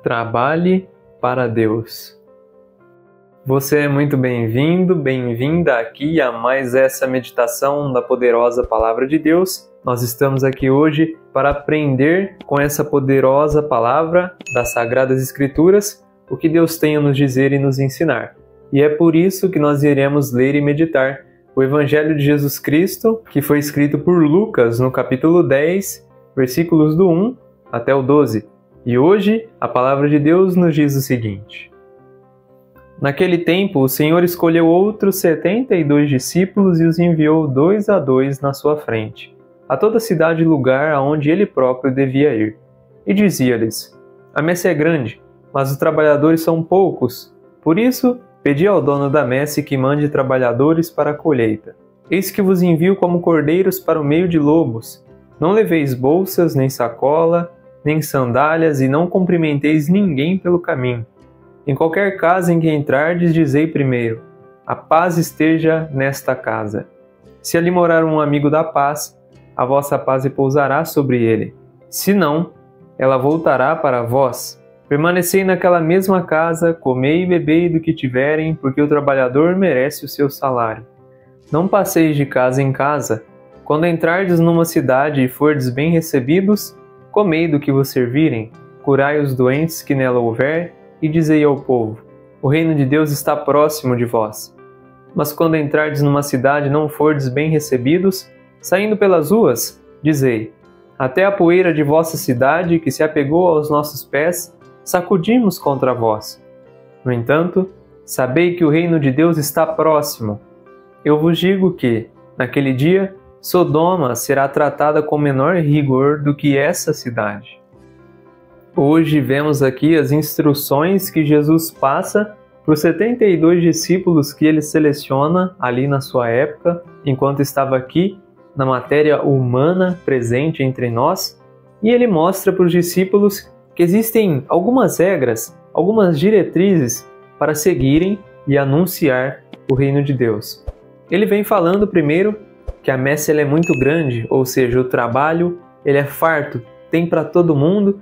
Trabalhe para Deus. Você é muito bem-vindo, bem-vinda aqui a mais essa meditação da poderosa Palavra de Deus. Nós estamos aqui hoje para aprender com essa poderosa Palavra das Sagradas Escrituras o que Deus tem a nos dizer e nos ensinar. E é por isso que nós iremos ler e meditar o Evangelho de Jesus Cristo, que foi escrito por Lucas no capítulo 10, versículos do 1 até o 12. E hoje a Palavra de Deus nos diz o seguinte: Naquele tempo, o Senhor escolheu outros 72 discípulos e os enviou 2 a 2 na sua frente, a toda cidade e lugar aonde ele próprio devia ir. E dizia-lhes: A messe é grande, mas os trabalhadores são poucos. Por isso, pedi ao dono da messe que mande trabalhadores para a colheita. Eis que vos envio como cordeiros para o meio de lobos. Não leveis bolsas, nem sacola, nem sandálias, e não cumprimenteis ninguém pelo caminho. Em qualquer casa em que entrardes, dizei primeiro: a paz esteja nesta casa. Se ali morar um amigo da paz, a vossa paz repousará sobre ele. Se não, ela voltará para vós. Permanecei naquela mesma casa, comei e bebei do que tiverem, porque o trabalhador merece o seu salário. Não passeis de casa em casa. Quando entrardes numa cidade e fordes bem recebidos, comei do que vos servirem, curai os doentes que nela houver, e dizei ao povo: o reino de Deus está próximo de vós. Mas quando entrardes numa cidade e não fordes bem recebidos, saindo pelas ruas, dizei: até a poeira de vossa cidade, que se apegou aos nossos pés, sacudimos contra vós. No entanto, sabei que o reino de Deus está próximo. Eu vos digo que, naquele dia, Sodoma será tratada com menor rigor do que essa cidade. Hoje vemos aqui as instruções que Jesus passa para os 72 discípulos que ele seleciona ali na sua época, enquanto estava aqui na matéria humana presente entre nós, e ele mostra para os discípulos que existem algumas regras, algumas diretrizes para seguirem e anunciar o reino de Deus. Ele vem falando primeiro que a messe é muito grande, ou seja, o trabalho ele é farto, tem para todo mundo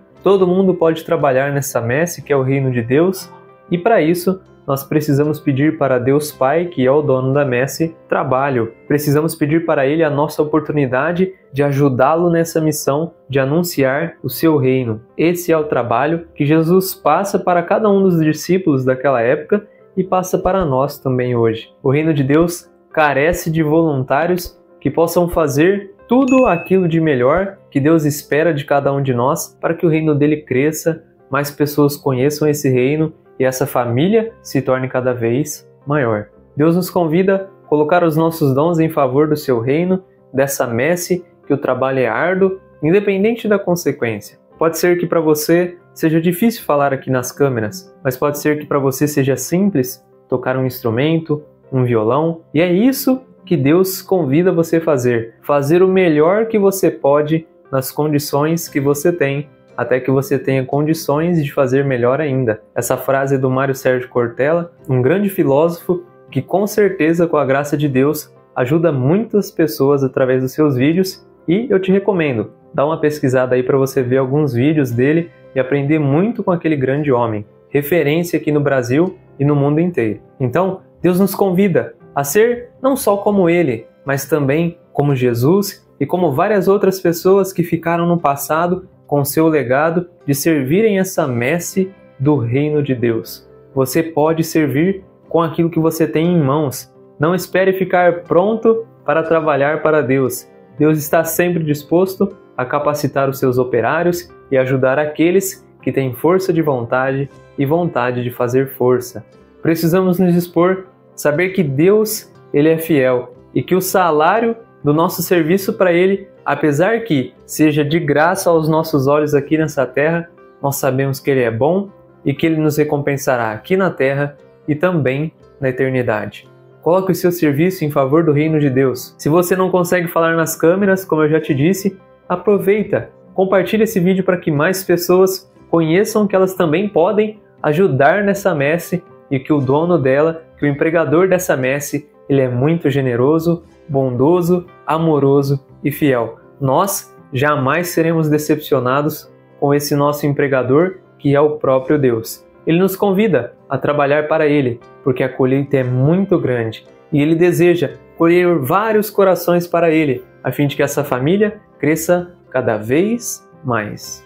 pode trabalhar nessa messe que é o reino de Deus, e para isso nós precisamos pedir para Deus Pai, que é o dono da messe, trabalho. Precisamos pedir para Ele a nossa oportunidade de ajudá-lo nessa missão de anunciar o seu reino. Esse é o trabalho que Jesus passa para cada um dos discípulos daquela época e passa para nós também hoje. O reino de Deus carece de voluntários que possam fazer tudo aquilo de melhor que Deus espera de cada um de nós para que o reino dele cresça, mais pessoas conheçam esse reino e essa família se torne cada vez maior. Deus nos convida a colocar os nossos dons em favor do seu reino, dessa messe, que o trabalho é árduo, independente da consequência. Pode ser que para você seja difícil falar aqui nas câmeras, mas pode ser que para você seja simples tocar um instrumento, um violão, e é isso que Deus convida você a fazer o melhor que você pode nas condições que você tem, até que você tenha condições de fazer melhor ainda. Essa frase é do Mário Sérgio Cortella, um grande filósofo que com certeza, com a graça de Deus, ajuda muitas pessoas através dos seus vídeos, e eu te recomendo, dá uma pesquisada aí para você ver alguns vídeos dele e aprender muito com aquele grande homem, referência aqui no Brasil e no mundo inteiro. Então, Deus nos convida a ser não só como ele, mas também como Jesus e como várias outras pessoas que ficaram no passado com seu legado de servirem essa messe do reino de Deus. Você pode servir com aquilo que você tem em mãos. Não espere ficar pronto para trabalhar para Deus. Deus está sempre disposto a capacitar os seus operários e ajudar aqueles que têm força de vontade e vontade de fazer força. Precisamos nos dispor, saber que Deus ele é fiel e que o salário do nosso serviço para Ele, apesar que seja de graça aos nossos olhos aqui nessa terra, nós sabemos que Ele é bom e que Ele nos recompensará aqui na terra e também na eternidade. Coloque o seu serviço em favor do reino de Deus. Se você não consegue falar nas câmeras, como eu já te disse, aproveita, compartilhe esse vídeo para que mais pessoas conheçam que elas também podem ajudar nessa messe e que o dono dela, que o empregador dessa messe, ele é muito generoso, bondoso, amoroso e fiel. Nós jamais seremos decepcionados com esse nosso empregador que é o próprio Deus. Ele nos convida a trabalhar para Ele, porque a colheita é muito grande e Ele deseja colher vários corações para Ele, a fim de que essa família cresça cada vez mais.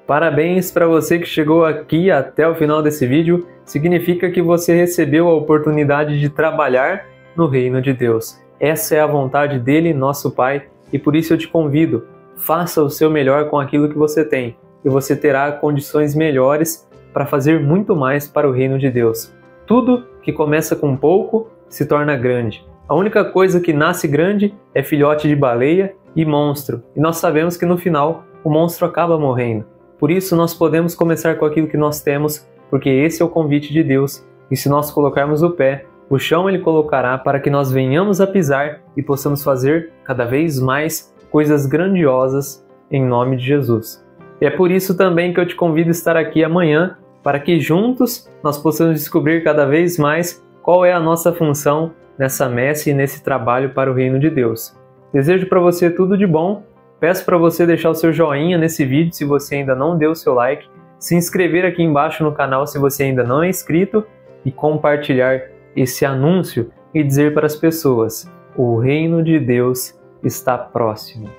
Parabéns para você que chegou aqui até o final desse vídeo. Significa que você recebeu a oportunidade de trabalhar no reino de Deus. Essa é a vontade dele, nosso Pai, e por isso eu te convido, faça o seu melhor com aquilo que você tem, e você terá condições melhores para fazer muito mais para o reino de Deus. Tudo que começa com pouco se torna grande. A única coisa que nasce grande é filhote de baleia e monstro, e nós sabemos que no final o monstro acaba morrendo. Por isso nós podemos começar com aquilo que nós temos, porque esse é o convite de Deus, e se nós colocarmos o pé, o chão Ele colocará para que nós venhamos a pisar e possamos fazer cada vez mais coisas grandiosas em nome de Jesus. E é por isso também que eu te convido a estar aqui amanhã, para que juntos nós possamos descobrir cada vez mais qual é a nossa função nessa messe e nesse trabalho para o reino de Deus. Desejo para você tudo de bom, peço para você deixar o seu joinha nesse vídeo se você ainda não deu o seu like, se inscrever aqui embaixo no canal se você ainda não é inscrito e compartilhar esse anúncio e dizer para as pessoas: o reino de Deus está próximo.